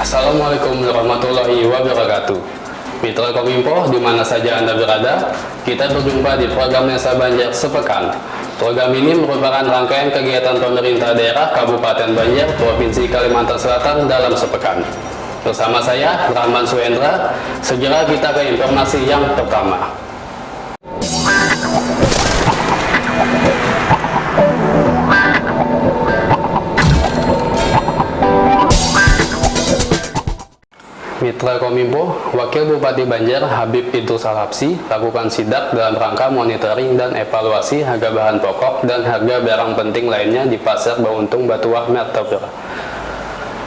Assalamualaikum warahmatullahi wabarakatuh. Mitra Kominfo, di mana saja Anda berada, kita berjumpa di program Desa Banjar Sepekan. Program ini merupakan rangkaian kegiatan pemerintah daerah Kabupaten Banjar, Provinsi Kalimantan Selatan dalam sepekan. Bersama saya, Rahman Suendra, segera kita ke informasi yang pertama. Mitra Kominfo, Wakil Bupati Banjar Habib Idrus Al-Habsyi lakukan sidak dalam rangka monitoring dan evaluasi harga bahan pokok dan harga barang penting lainnya di Pasar Bauntung Batuah Mertebur.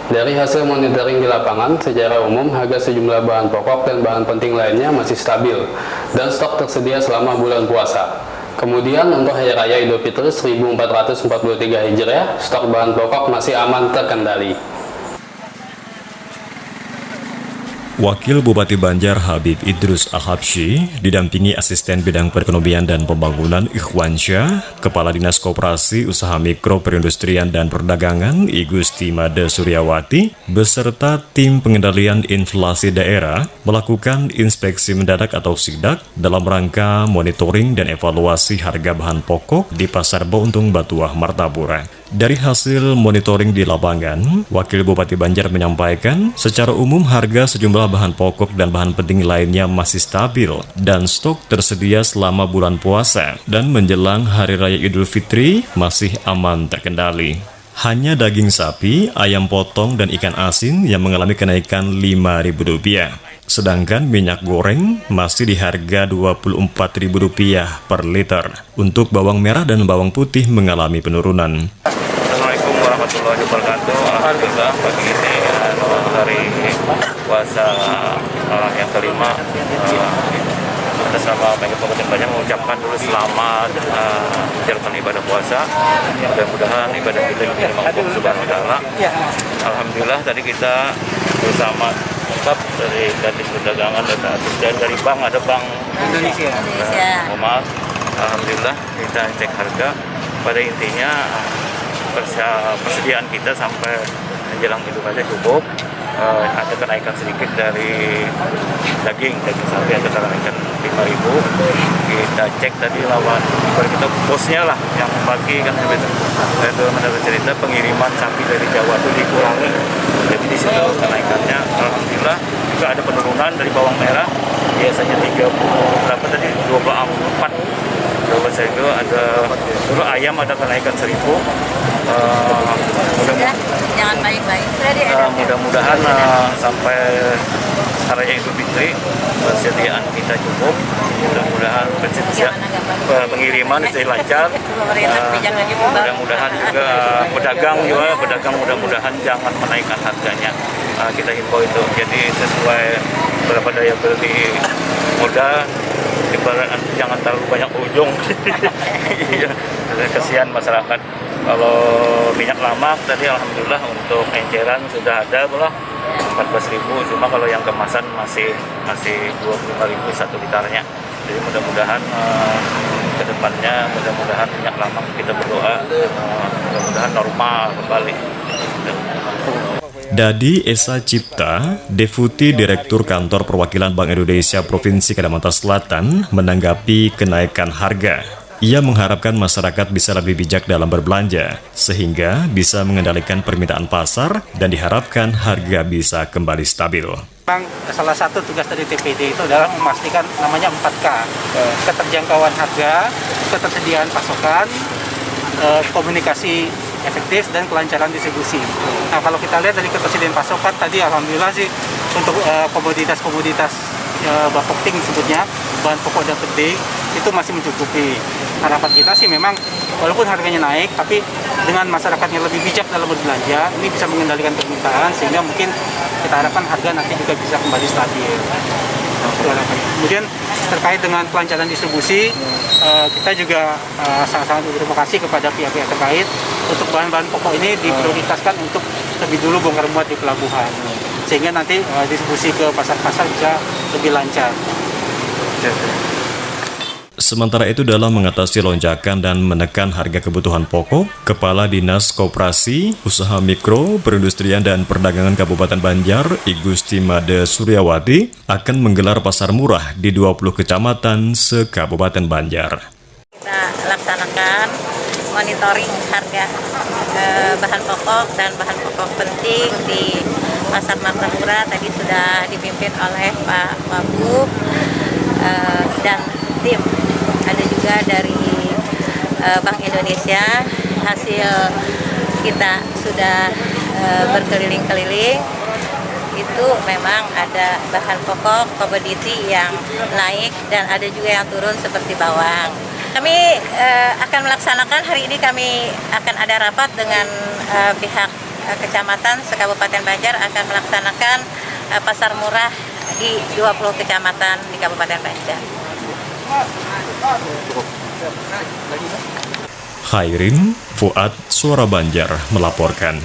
Dari hasil monitoring di lapangan, secara umum harga sejumlah bahan pokok dan bahan penting lainnya masih stabil dan stok tersedia selama bulan puasa. Kemudian untuk Hari Raya Idul Fitri 1443 Hijriah, stok bahan pokok masih aman terkendali. Wakil Bupati Banjar Habib Idrus Al-Habsyi didampingi Asisten Bidang Perekonomian dan Pembangunan Ikhwansyah, Kepala Dinas Koperasi Usaha Mikro Perindustrian dan Perdagangan Igusti Made Suryawati, beserta tim pengendalian inflasi daerah melakukan inspeksi mendadak atau sidak dalam rangka monitoring dan evaluasi harga bahan pokok di Pasar Bauntung Batuah Martapura. Dari hasil monitoring di lapangan, Wakil Bupati Banjar menyampaikan secara umum harga sejumlah bahan pokok dan bahan penting lainnya masih stabil dan stok tersedia selama bulan puasa dan menjelang Hari Raya Idul Fitri masih aman terkendali. Hanya daging sapi, ayam potong, dan ikan asin yang mengalami kenaikan Rp5.000. Sedangkan minyak goreng masih di harga Rp24.000 per liter. Untuk bawang merah dan bawang putih mengalami penurunan. Assalamualaikum warahmatullahi wabarakatuh. Alhamdulillah pagi ini hari puasa yang kelima, atas nama Bangga Kabupaten Banjar mengucapkan dulu selamat menjalankan ibadah puasa. Mudah-mudahan ibadah kita diterima Allah Subhanahu wa Ta'ala. Alhamdulillah tadi kita bersama lengkap dari Kadis Perdagangan dan asisten dari Bank, ada Bank Indonesia. Maaf, alhamdulillah kita cek harga. Pada intinya persediaan kita sampai menjelang itu saja cukup. Ada kenaikan sedikit dari daging sapi, ada kenaikan 5.000. Kita cek tadi lawan kita bosnya lah yang pagi kan itu mendapat cerita pengiriman sapi dari Jawa itu dikurangi. Jadi di situ kenaikannya alhamdulillah. Juga ada penurunan dari bawang merah, biasanya 30 berapa tadi 24. Kalau saya itu ada dulu ayam ada kenaikan 1.000. Mudah-mudahan sampai Hari Raya Idul Fitri persediaan kita cukup. Mudah-mudahan pengiriman bisa lancar. Mudah-mudahan juga pedagang mudah-mudahan jangan menaikkan harganya. Kita himbau itu jadi sesuai berapa daya beli modal. Jangan terlalu banyak ujung. Kesian masyarakat. Kalau minyak lama tadi alhamdulillah untuk enceran sudah ada lah 14.000, cuma kalau yang kemasan masih 25.000 1 liternya. Jadi mudah-mudahan ke depannya minyak lama kita berdoa mudah-mudahan normal kembali. Dadi Esa Cipta, Deputi Direktur Kantor Perwakilan Bank Indonesia Provinsi Kalimantan Selatan, menanggapi kenaikan harga. Ia mengharapkan masyarakat bisa lebih bijak dalam berbelanja, sehingga bisa mengendalikan permintaan pasar dan diharapkan harga bisa kembali stabil. Salah satu tugas dari TPD itu adalah memastikan namanya 4K, keterjangkauan harga, ketersediaan pasokan, komunikasi efektif, dan kelancaran distribusi. Nah, kalau kita lihat dari ketersediaan pasokan tadi alhamdulillah sih untuk komoditas bapokting sebutnya, bahan pokok dan penting itu masih mencukupi. Harapan kita sih memang walaupun harganya naik, tapi dengan masyarakatnya lebih bijak dalam berbelanja, ini bisa mengendalikan permintaan sehingga mungkin kita harapkan harga nanti juga bisa kembali stabil. Kemudian terkait dengan kelancaran distribusi, kita juga sangat berterima kasih kepada pihak-pihak terkait untuk bahan-bahan pokok ini diprioritaskan untuk lebih dulu bongkar muat di pelabuhan, sehingga nanti distribusi ke pasar-pasar bisa lebih lancar. Sementara itu dalam mengatasi lonjakan dan menekan harga kebutuhan pokok, Kepala Dinas Koperasi, Usaha Mikro, Perindustrian dan Perdagangan Kabupaten Banjar, Igusti Made Suryawati, akan menggelar pasar murah di 20 kecamatan se-Kabupaten Banjar. Kita laksanakan monitoring harga bahan pokok dan bahan pokok penting di Pasar Martapura. Tadi sudah dipimpin oleh Pak Wagub dan tim. Ada juga dari Bank Indonesia. Hasil kita sudah berkeliling-keliling. Itu memang ada bahan pokok komoditi yang naik dan ada juga yang turun seperti bawang. Kami akan melaksanakan hari ini, kami akan ada rapat dengan pihak kecamatan se-Kabupaten Banjar, akan melaksanakan pasar murah di 20 kecamatan di Kabupaten Banjar. Khairin Fuad, Suara Banjar melaporkan.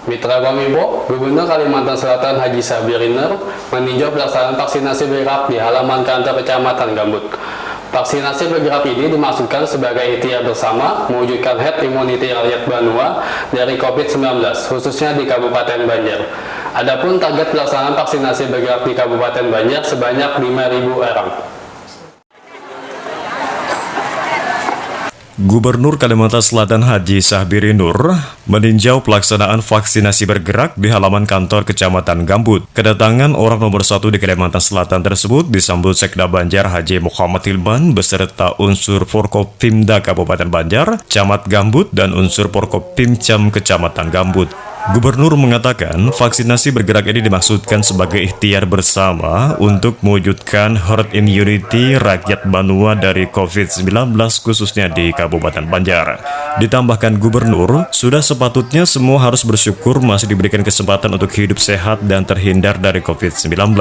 Mitra Kominfo, Gubernur Kalimantan Selatan Haji Sabiriner meninjau pelaksanaan vaksinasi bergerak di halaman kantor Kecamatan Gambut. Vaksinasi bergerak ini dimaksudkan sebagai ikhtiar bersama mewujudkan herd immunity rakyat Banua dari COVID-19, khususnya di Kabupaten Banjar. Adapun target pelaksanaan vaksinasi bergerak di Kabupaten Banjar sebanyak 5.000 orang. Gubernur Kalimantan Selatan Haji Sabiriner meninjau pelaksanaan vaksinasi bergerak di halaman kantor Kecamatan Gambut. Kedatangan orang nomor 1 di Kalimantan Selatan tersebut disambut Sekda Banjar Haji Muhammad Hilman beserta unsur Forkopimda Kabupaten Banjar, Camat Gambut, dan unsur Forkopimcam Kecamatan Gambut. Gubernur mengatakan vaksinasi bergerak ini dimaksudkan sebagai ikhtiar bersama untuk mewujudkan herd immunity rakyat Banua dari COVID-19 khususnya di Kabupaten Banjar. Ditambahkan Gubernur, sudah sepatutnya semua harus bersyukur masih diberikan kesempatan untuk hidup sehat dan terhindar dari COVID-19.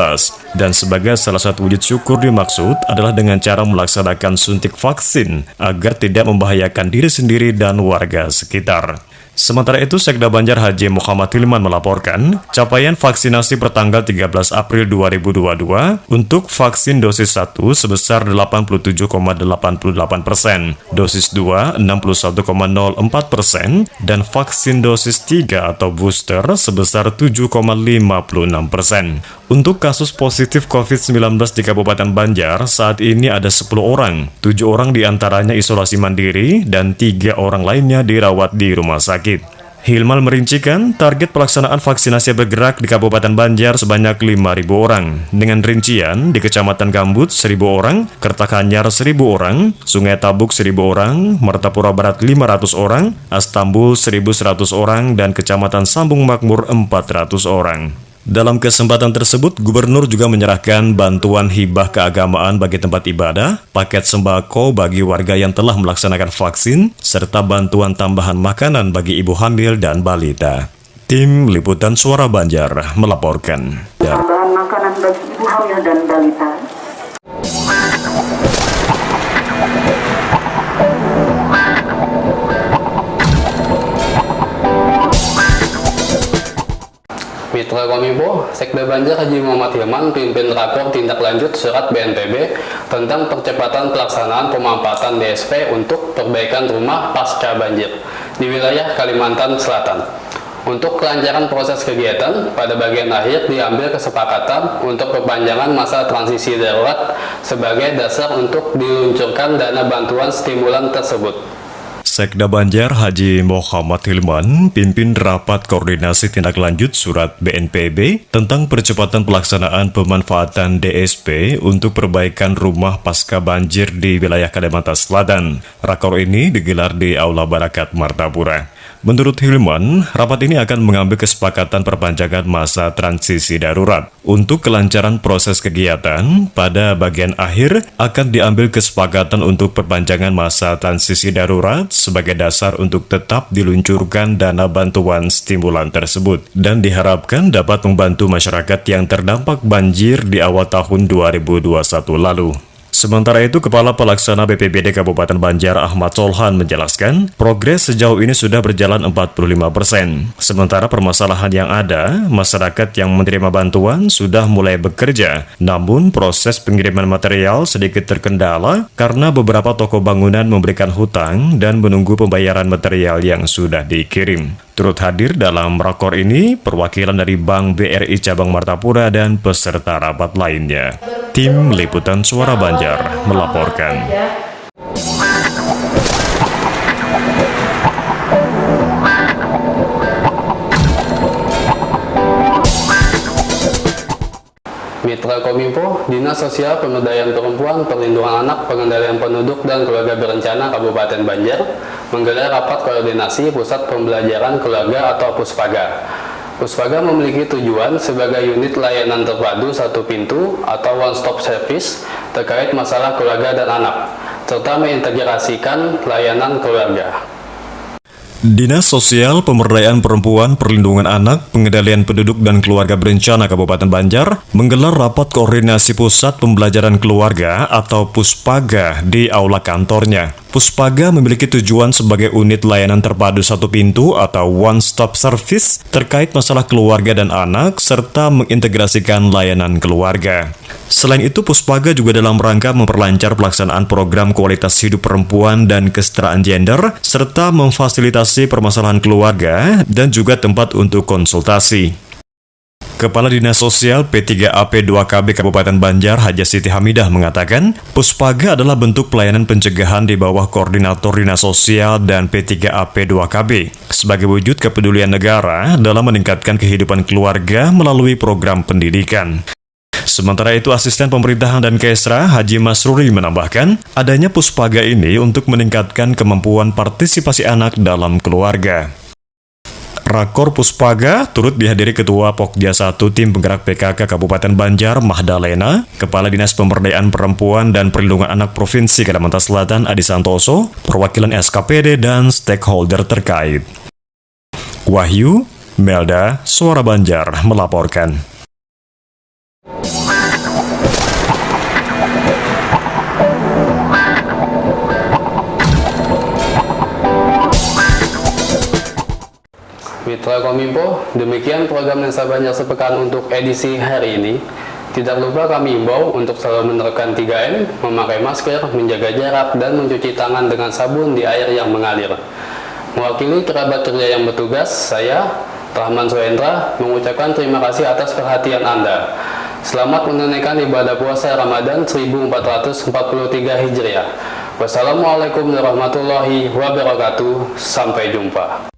Dan sebagai salah satu wujud syukur dimaksud adalah dengan cara melaksanakan suntik vaksin agar tidak membahayakan diri sendiri dan warga sekitar. Sementara itu, Sekda Banjar Haji Muhammad Hilman melaporkan capaian vaksinasi pertanggal 13 April 2022 untuk vaksin dosis 1 sebesar 87,88%, dosis 2 61,04%, dan vaksin dosis 3 atau booster sebesar 7,56%. Untuk kasus positif COVID-19 di Kabupaten Banjar, saat ini ada 10 orang, 7 orang diantaranya isolasi mandiri, dan 3 orang lainnya dirawat di rumah sakit. Hilman merincikan target pelaksanaan vaksinasi bergerak di Kabupaten Banjar sebanyak 5.000 orang, dengan rincian di Kecamatan Gambut 1.000 orang, Kertakanyar 1.000 orang, Sungai Tabuk 1.000 orang, Martapura Barat 500 orang, Astambul 1.100 orang, dan Kecamatan Sambung Makmur 400 orang. Dalam kesempatan tersebut, Gubernur juga menyerahkan bantuan hibah keagamaan bagi tempat ibadah, paket sembako bagi warga yang telah melaksanakan vaksin, serta bantuan tambahan makanan bagi ibu hamil dan balita. Tim Liputan Suara Banjar melaporkan. Tambahan makanan bagi ibu hamil dan balita. Mitra Kominfo, Sekda Banjar Haji Muhammad Hilman pimpin rakor tindak lanjut surat BNPB tentang percepatan pelaksanaan pemanfaatan DSP untuk perbaikan rumah pasca banjir di wilayah Kalimantan Selatan. Untuk kelancaran proses kegiatan, pada bagian akhir diambil kesepakatan untuk perpanjangan masa transisi darurat sebagai dasar untuk diluncurkan dana bantuan stimulan tersebut. Sekda Banjar Haji Muhammad Hilman pimpin rapat koordinasi tindak lanjut surat BNPB tentang percepatan pelaksanaan pemanfaatan DSP untuk perbaikan rumah pasca banjir di wilayah Kalimantan Selatan. Rakor ini digelar di Aula Barakat Martapura. Menurut Hilman, rapat ini akan mengambil kesepakatan perpanjangan masa transisi darurat. Untuk kelancaran proses kegiatan, pada bagian akhir akan diambil kesepakatan untuk perpanjangan masa transisi darurat sebagai dasar untuk tetap diluncurkan dana bantuan stimulan tersebut dan diharapkan dapat membantu masyarakat yang terdampak banjir di awal tahun 2021 lalu. Sementara itu, Kepala Pelaksana BPBD Kabupaten Banjar Ahmad Solhan menjelaskan, progres sejauh ini sudah berjalan 45%. Sementara permasalahan yang ada, masyarakat yang menerima bantuan sudah mulai bekerja. Namun, proses pengiriman material sedikit terkendala karena beberapa toko bangunan memberikan hutang dan menunggu pembayaran material yang sudah dikirim. Turut hadir dalam rakor ini perwakilan dari Bank BRI Cabang Martapura dan peserta rapat lainnya. Tim Liputan Suara Banjar melaporkan. Mitra Kominfo, Dinas Sosial Pemberdayaan Perempuan, Perlindungan Anak, Pengendalian Penduduk dan Keluarga Berencana Kabupaten Banjar menggelar rapat koordinasi Pusat Pembelajaran Keluarga atau Puspaga. Puspaga memiliki tujuan sebagai unit layanan terpadu satu pintu atau one-stop service terkait masalah keluarga dan anak, serta mengintegrasikan layanan keluarga. Dinas Sosial Pemberdayaan Perempuan, Perlindungan Anak, Pengendalian Penduduk dan Keluarga Berencana Kabupaten Banjar menggelar rapat koordinasi Pusat Pembelajaran Keluarga atau Puspaga di aula kantornya. Puspaga memiliki tujuan sebagai unit layanan terpadu satu pintu atau one-stop service terkait masalah keluarga dan anak, serta mengintegrasikan layanan keluarga. Selain itu, Puspaga juga dalam rangka memperlancar pelaksanaan program kualitas hidup perempuan dan kesetaraan gender, serta memfasilitasi permasalahan keluarga dan juga tempat untuk konsultasi. Kepala Dinas Sosial P3AP2KB Kabupaten Banjar, Haja Siti Hamidah mengatakan, Puspaga adalah bentuk pelayanan pencegahan di bawah koordinator Dinas Sosial dan P3AP2KB sebagai wujud kepedulian negara dalam meningkatkan kehidupan keluarga melalui program pendidikan. Sementara itu, Asisten Pemerintahan dan Kesra Haji Masruri menambahkan, adanya Puspaga ini untuk meningkatkan kemampuan partisipasi anak dalam keluarga. Rakor Puspaga turut dihadiri Ketua Pokja 1 Tim Penggerak PKK Kabupaten Banjar Mahdalena, Kepala Dinas Pemberdayaan Perempuan dan Perlindungan Anak Provinsi Kalimantan Selatan Adi Santoso, perwakilan SKPD dan stakeholder terkait. Wahyu, Melda, Suara Banjar melaporkan. Mitra Kominfo, demikian program Lensa Banjar Sepekan untuk edisi hari ini. Tidak lupa kami imbau untuk selalu menerapkan 3M, memakai masker, menjaga jarak, dan mencuci tangan dengan sabun di air yang mengalir. Mewakili kerabat kerja yang bertugas, saya, Rahman Soendra, mengucapkan terima kasih atas perhatian Anda. Selamat menunaikan ibadah puasa Ramadan 1443 Hijriah. Wassalamualaikum warahmatullahi wabarakatuh. Sampai jumpa.